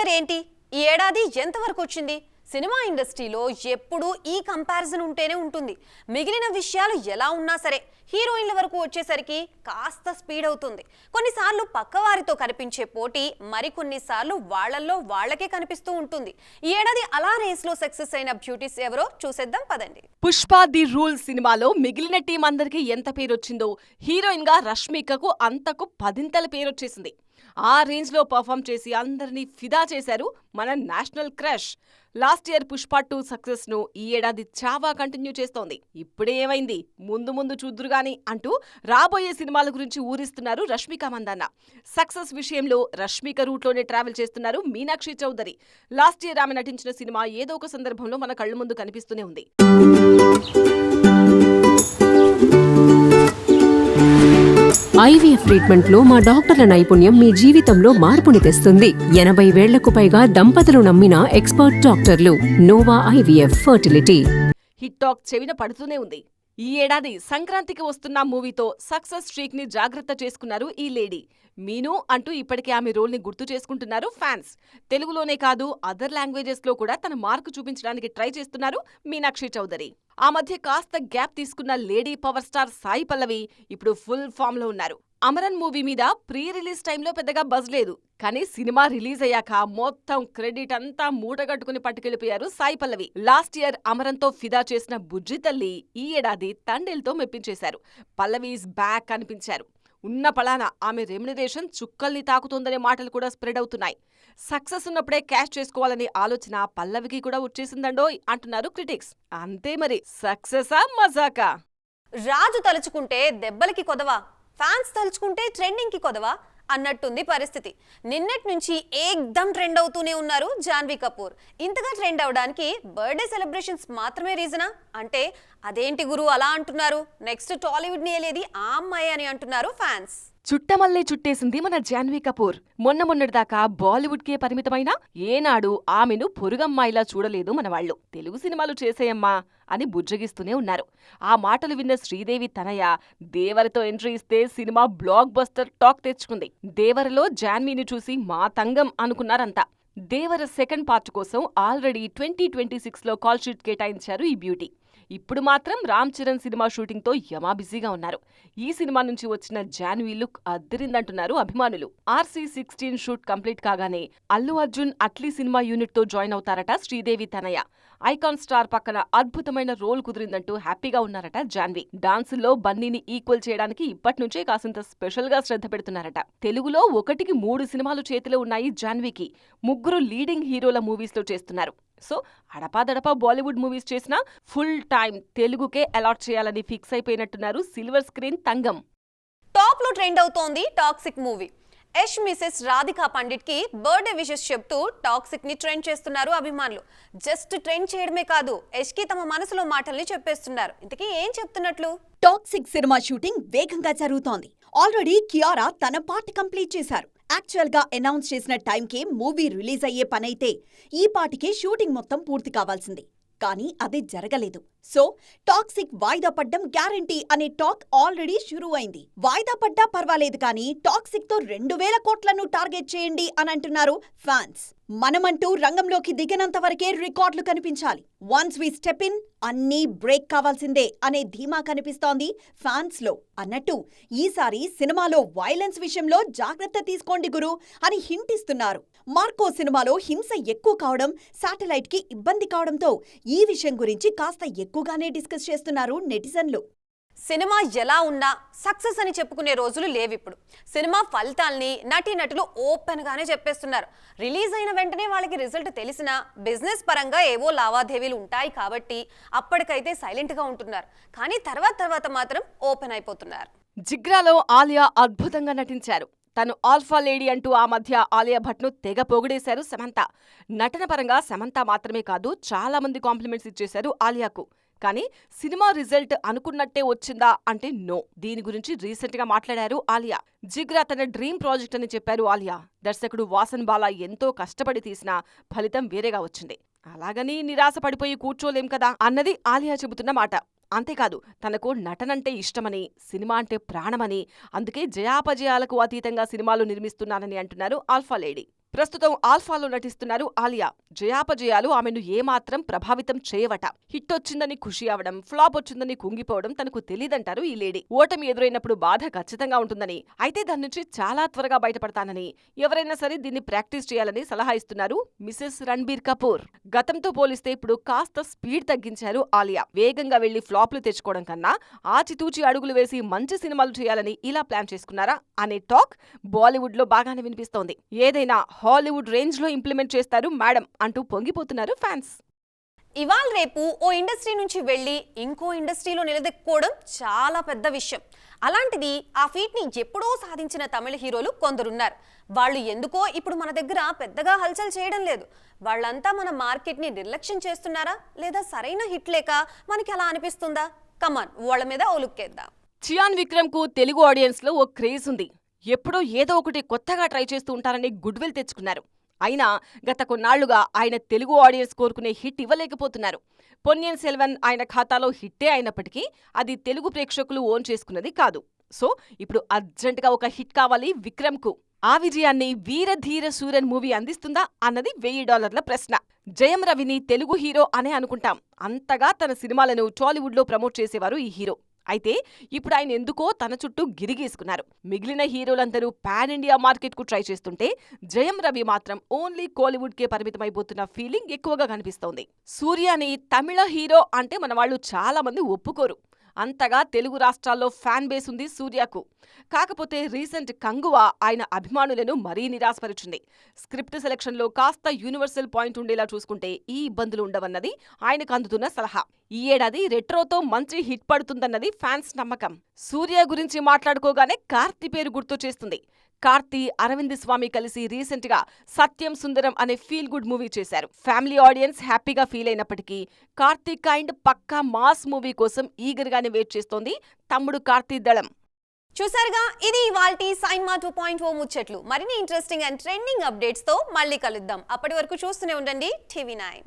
Year ఏంటి, ఈ ఏడాది ఎంతవరకు వచ్చింది? సినిమా ఇండస్ట్రీలో ఎప్పుడూ ఈ కంపారిజన్ ఉంటేనే ఉంటుంది. మిగిలిన విషయాలు ఎలా ఉన్నా సరే హీరోయిన్ల వరకు వచ్చేసరికి కాస్త స్పీడ్ అవుతుంది. కొన్నిసార్లు పక్కవారితో కనిపించే పోటీ మరికొన్నిసార్లు వాళ్లల్లో వాళ్లకే కనిపిస్తూ ఉంటుంది. ఈ ఏడాది అలా రేస్ లో సక్సెస్ అయిన బ్యూటీస్ ఎవరో చూసేద్దాం పదండి. పుష్ప ది రూల్ సినిమాలో మిగిలిన టీం అందరికి ఎంత పేరొచ్చిందో హీరోయిన్ గా రష్మికకు అంతకు పదింతల పేరొచ్చేసింది. ఆ రేంజ్ లో పర్ఫామ్ చేసి అందరినీ ఫిదా చేశారు మన national crush. Last year Pushpa 2 success ను ఈ ఏడాది చావా కంటిన్యూ చేస్తోంది. ఇప్పుడే ఏమైంది, ముందు ముందు చూద్దురుగాని అంటూ రాబోయే సినిమాల గురించి ఊరిస్తున్నారు రష్మిక మందన్న. సక్సెస్ విషయంలో రష్మిక రూట్లోనే ట్రావెల్ చేస్తున్నారు మీనాక్షి చౌదరి. లాస్ట్ ఇయర్ ఆమె నటించిన సినిమా ఏదో ఒక సందర్భంలో మన కళ్ళ ముందు కనిపిస్తూనే ఉంది. ఐవీఎఫ్ ట్రీట్మెంట్ లో మా డాక్టర్ల నైపుణ్యం మీ జీవితంలో మార్పుని తెస్తుంది. 80 వేళ్లకు పైగా దంపతులు నమ్మిన ఎక్స్పర్ట్ డాక్టర్లు. Nova IVF fertility. Hit talk చెవిన పడుతూనే ఉంది. ఈ ఏడాది సంక్రాంతికి వస్తున్న మూవీతో సక్సెస్ స్ట్రీక్ ని జాగ్రత్త చేసుకున్నారు ఈ లేడీ. మీను అంటూ ఇప్పటికే ఆమె రోల్ ని గుర్తు చేసుకుంటున్నారు ఫ్యాన్స్. తెలుగులోనే కాదు అదర్ లాంగ్వేజెస్ లో కూడా తన మార్కు చూపించడానికి ట్రై చేస్తున్నారు మీనాక్షి చౌదరి. ఆ మధ్య కాస్త గ్యాప్ తీసుకున్న lady power star Sai Pallavi ఇప్పుడు ఫుల్ ఫామ్ లో ఉన్నారు. అమరన్ మూవీ మీద ప్రీ రిలీజ్ టైంలో పెద్దగా బజ్ లేదు, కానీ సినిమా రిలీజ్ అయ్యాక మొత్తం క్రెడిట్ అంతా మూటగట్టుకుని పట్టుకెళ్లిపోయారు సాయి పల్లవి. లాస్ట్ ఇయర్ అమరన్ తో ఫిదా చేసిన బుజ్జి తల్లి ఈ ఏడాది తండేల్తో మెప్పించేశారు. పల్లవీస్ బ్యాక్ అనిపించారు. ఉన్న పలాన ఆమె రెమ్యునరేషన్ చుక్కల్ని తాకుతోందనే మాటలు కూడా స్ప్రెడ్ అవుతున్నాయి. సక్సెస్ ఉన్నప్పుడే క్యాష్ చేసుకోవాలనే ఆలోచన పల్లవికి కూడా వచ్చేసిందండోయ్ అంటున్నారు క్రిటిక్స్. అంతే మరి, సక్సెసా మజాకా? రాజు తలుచుకుంటే దెబ్బలకి కొదవా, ఫ్యాన్స్ తలుచుకుంటే ట్రెండింగ్ కి కొదవా అన్నట్టుంది పరిస్థితి. నిన్నటి నుంచి ఏకదం ట్రెండ్ అవుతూనే ఉన్నారు జాన్వీ కపూర్. ఇంతగా ట్రెండ్ అవడానికి బర్త్డే సెలబ్రేషన్స్ మాత్రమే రీజనా అంటే అదేంటి గురు అలా అంటున్నారు? నెక్స్ట్ టాలీవుడ్ ని ఏలేది ఆ అమ్మాయి అని అంటున్నారు ఫ్యాన్స్. చుట్టమల్లే చుట్టేసింది మన జాన్వీ కపూర్. మొన్నటిదాకా బాలీవుడ్ కే పరిమితమైన ఏనాడు ఆమెను పొరుగమ్మాయిలా చూడలేదు మనవాళ్లు. తెలుగు సినిమాలు చేసేయమ్మా అని బుజ్జగిస్తూనే ఉన్నారు. ఆ మాటలు విన్న శ్రీదేవి తనయ దేవరతో ఎంట్రీ ఇస్తే సినిమా బ్లాక్ బస్టర్ టాక్ తెచ్చుకుంది. దేవరలో జాన్వీని చూసి మా తంగం అనుకున్నారంతా. దేవర సెకండ్ పార్ట్ కోసం ఆల్రెడీ 2026లో కాల్ షీట్ కేటాయించారు ఈ బ్యూటీ. ఇప్పుడు మాత్రం రామ్ చరణ్ సినిమా షూటింగ్ తో యమా బిజీగా ఉన్నారు. ఈ సినిమా నుంచి వచ్చిన జాన్వీ లుక్ అద్దరిందంటున్నారు అభిమానులు. RC16 షూట్ కంప్లీట్ కాగానే అల్లు అర్జున్ అట్లీ సినిమా యూనిట్ తో జాయిన్ అవుతారట శ్రీదేవి తనయ. ఐకాన్ స్టార్ పక్కన అద్భుతమైన రోల్ కుదిరిందంటూ హ్యాపీగా ఉన్నారట జాన్వీ. డాన్సుల్లో బన్నీని ఈక్వల్ చేయడానికి ఇప్పటినుంచే కాసింత స్పెషల్ గా శ్రద్ధ పెడుతున్నారట. తెలుగులో 1కి 3 సినిమాలు చేతిలో ఉన్నాయి జాన్వీకి. 3 లీడింగ్ హీరోల మూవీస్ లో చేస్తున్నారు. సో అడపాదడపా బాలీవుడ్ మూవీస్ చేసినా ఫుల్ టైం తెలుగుకే అలాట్ చేయాలని fix అయిపోయినట్టున్నారు silver screen Thangam. Top లో ట్రెండ్ అవుతోంది toxic movie. Yash Mrs Radhika Pandit కి బర్త్డే విషెస్ చెప్తూ టాక్సిక్ ని ట్రెండ్ చేస్తున్నారు అభిమానులు. జస్ట్ ట్రెండ్ చేయడమే కాదు, యష్ కి తమ మనసులో మాటల్ని చెప్పేస్తున్నారు. ఇంతకీ ఏం చెప్తున్నట్లు? టాక్సిక్ సినిమా షూటింగ్ వేగంగా జరుగుతోంది. ఆల్రెడీ కియారా తన పార్ట్ కంప్లీట్ చేశారు. యాక్చువల్ గా అనౌన్స్ చేసిన టైంకి మూవీ రిలీజ్ అయ్యే పనైతే ఈ పాటికే షూటింగ్ మొత్తం పూర్తి కావాల్సింది. కానీ అది జరగలేదు. సో టాక్సిక్ వాయిదా పడ్డం గ్యారంటీ అనే టాక్ ఆల్రెడీ షురూ అయింది. వాయిదా పడ్డా పర్వాలేదు కానీ టాక్సిక్ తో 2000 కోట్లను టార్గెట్ చేయండి అని అంటున్నారు ఫ్యాన్స్. మనమంటూ రంగంలోకి దిగినంత వరకే రికార్డులు కనిపించాలి. వన్స్ వి స్టెప్ ఇన్ అన్నీ బ్రేక్ కావాల్సిందే అనే ధీమా కనిపిస్తోంది ఫ్యాన్స్ లో. అన్నట్టు ఈసారి సినిమాలో వైలెన్స్ విషయంలో జాగ్రత్త తీసుకోండి గురు అని హింట్ ఇస్తున్నారు. మార్కో సినిమాలో హింస ఎక్కువ కావడం, శాటిలైట్ కి ఇబ్బంది కావడంతో ఈ విషయం గురించి కాస్త ఎక్కువగానే డిస్కస్ చేస్తున్నారు నెటిజన్లు. సినిమా ఎలా ఉన్నా సక్సెస్ అని చెప్పుకునే రోజులు లేవిప్పుడు. సినిమా ఫలితాల్ని నటీనటులు ఓపెన్ గానే చెప్పేస్తున్నారు. రిలీజ్ అయిన వెంటనే వాళ్ళకి రిజల్ట్ తెలిసినా బిజినెస్ పరంగా ఏవో లావాదేవీలు ఉంటాయి కాబట్టి అప్పటికైతే సైలెంట్ గా ఉంటున్నారు. కానీ తర్వాత మాత్రం ఓపెన్ అయిపోతున్నారు. జిగ్రాలో ఆలియా అద్భుతంగా నటించారు. తను ఆల్ఫా లేడీ అంటూ ఆ మధ్య ఆలియా భట్ను తెగ పొగిడేశారు సమంత. నటన పరంగా సమంత మాత్రమే కాదు చాలా మంది కాంప్లిమెంట్స్ ఇచ్చేశారు ఆలియాకు. కానీ సినిమా రిజల్ట్ అనుకున్నట్టే వచ్చిందా అంటే నో. దీని గురించి రీసెంట్ గా మాట్లాడారు ఆలియా. జిగ్రా తన డ్రీమ్ ప్రాజెక్ట్ అని చెప్పారు ఆలియా. దర్శకుడు వాసన్ బాలా ఎంతో కష్టపడి తీసినా ఫలితం వేరేగా వచ్చింది. అలాగని నిరాశ పడిపోయి కూర్చోలేం కదా అన్నది ఆలియా చెబుతున్న మాట. అంతేకాదు తనకు నటనంటే ఇష్టమని, సినిమా అంటే ప్రాణమని, అందుకే జయాపజయాలకు అతీతంగా సినిమాలు నిర్మిస్తున్నానని అంటున్నారు ఆల్ఫా లేడీ. ప్రస్తుతం ఆల్ఫాలో నటిస్తున్నారు ఆలియా. జయాపజయాలు ఆమెను ఏమాత్రం ప్రభావితం చేయవట. హిట్ వచ్చిందని ఖుషి అవడం, ఫ్లాప్ వచ్చిందని కుంగిపోవడం తనకు తెలీదంటారు ఈ లేడీ. ఓటమి ఎదురైనప్పుడు బాధ ఖచ్చితంగా ఉంటుందని, అయితే దాని నుంచి చాలా త్వరగా బయటపడతానని, ఎవరైనా సరే దీన్ని ప్రాక్టీస్ చేయాలని సలహా ఇస్తున్నారు మిసెస్ రణ్బీర్ కపూర్. గతంతో పోలిస్తే ఇప్పుడు కాస్త స్పీడ్ తగ్గించారు ఆలియా. వేగంగా వెళ్లి ఫ్లాప్లు తెచ్చుకోవడం కన్నా ఆచితూచి అడుగులు వేసి మంచి సినిమాలు చేయాలని ఇలా ప్లాన్ చేసుకున్నారా అనే టాక్ బాలీవుడ్ లో బాగానే వినిపిస్తోంది. ఏదైనా హాలీవుడ్ రేంజ్ లో ఇంప్లిమెంట్ చేస్తారు మేడం అంటూ పొంగిపోతున్నారు ఫ్యాన్స్. ఇవాళ రేపు ఓ ఇండస్ట్రీ నుంచి వెళ్ళి ఇంకో ఇండస్ట్రీలో నిలదొక్కుకోవడం చాలా పెద్ద విషయం. అలాంటిది ఆ ఫీట్ ని ఎప్పుడో సాధించిన తమిళ హీరోలు కొందరున్నారు. వాళ్ళు ఎందుకో ఇప్పుడు మన దగ్గర పెద్దగా హల్చల్ చేయడం లేదు. వాళ్ళంతా మన మార్కెట్ ని నిర్లక్ష్యం చేస్తున్నారా, లేదా సరైన హిట్ లేక మనకి అలా అనిపిస్తుందా? కమాన్, వాళ్ళ మీద ఓ లుక్కేద్దాం. చియాన్ విక్రమ్ కు తెలుగు ఆడియన్స్ లో ఓ క్రేజ్ ఉంది. ఎప్పుడో ఏదో ఒకటి కొత్తగా ట్రై చేస్తూ ఉంటారని గుడ్ విల్ తెచ్చుకున్నారు. అయినా గత కొన్నాళ్లుగా ఆయన తెలుగు ఆడియన్స్ కోరుకునే హిట్ ఇవ్వలేకపోతున్నారు. పొన్నియిన్ సెల్వన్ ఆయన ఖాతాలో హిట్టే అయినప్పటికీ అది తెలుగు ప్రేక్షకులు ఓన్ చేసుకున్నది కాదు. సో ఇప్పుడు అర్జెంటుగా ఒక హిట్ కావాలి విక్రమ్ కు. ఆ విజయాన్ని వీరధీర సూరన్ మూవీ అందిస్తుందా అన్నది $1000 ప్రశ్న. జయం రవిని తెలుగు హీరో అనే అనుకుంటాం. అంతగా తన సినిమాలను టాలీవుడ్ లో ప్రమోట్ చేసేవారు ఈ హీరో. అయితే ఇప్పుడు ఆయన ఎందుకో తన చుట్టూ గిరిగీసుకున్నారు. మిగిలిన హీరోలందరూ పాన్ ఇండియా మార్కెట్ కు ట్రై చేస్తుంటే జయం రవి మాత్రం ఓన్లీ కోలీవుడ్ కే పరిమితమైపోతున్న ఫీలింగ్ ఎక్కువగా కనిపిస్తోంది. సూర్యని తమిళ హీరో అంటే మన వాళ్ళు చాలా మంది ఒప్పుకోరు. అంతగా తెలుగు రాష్ట్రాల్లో ఫ్యాన్ బేస్ ఉంది సూర్యకు. కాకపోతే రీసెంట్ కంగువ ఆయన అభిమానులను మరీ నిరాశపరిచింది. స్క్రిప్ట్ సెలక్షన్లో కాస్త యూనివర్సల్ పాయింట్ ఉండేలా చూసుకుంటే ఈ ఇబ్బందులు ఉండవన్నది ఆయనకు అందుతున్న సలహా. ఈ ఏడాది రెట్రోతో మంచి హిట్ పడుతుందన్నది ఫ్యాన్స్ నమ్మకం. సూర్య గురించి మాట్లాడుకోగానే కార్తీ పేరు గుర్తు చేస్తుంది. కార్తీ, అరవింద్ స్వామి కలిసి రీసెంట్ గా సత్యం సుందరం అనే ఫీల్ గుడ్ మూవీ చేశారు. ఫ్యామిలీ ఆడియన్స్ హ్యాపీగా ఫీల్ అయినప్పటికీ కార్తీ కైండ్ పక్కా మాస్ మూవీ కోసం ఈగర్ గానే వెయిట్ చేస్తోంది తమ్ముడు కార్తీ దళం. చూసారుగా, ఇది ఇవాల్టి సైన్మా 2.0 ముచ్చట్లు. మరిన్ని ఇంట్రెస్టింగ్ అండ్ ట్రెండింగ్ అప్డేట్స్ తో మళ్ళీ కలుద్దాం. అప్పటి వరకు చూస్తూనే ఉండండి TV9.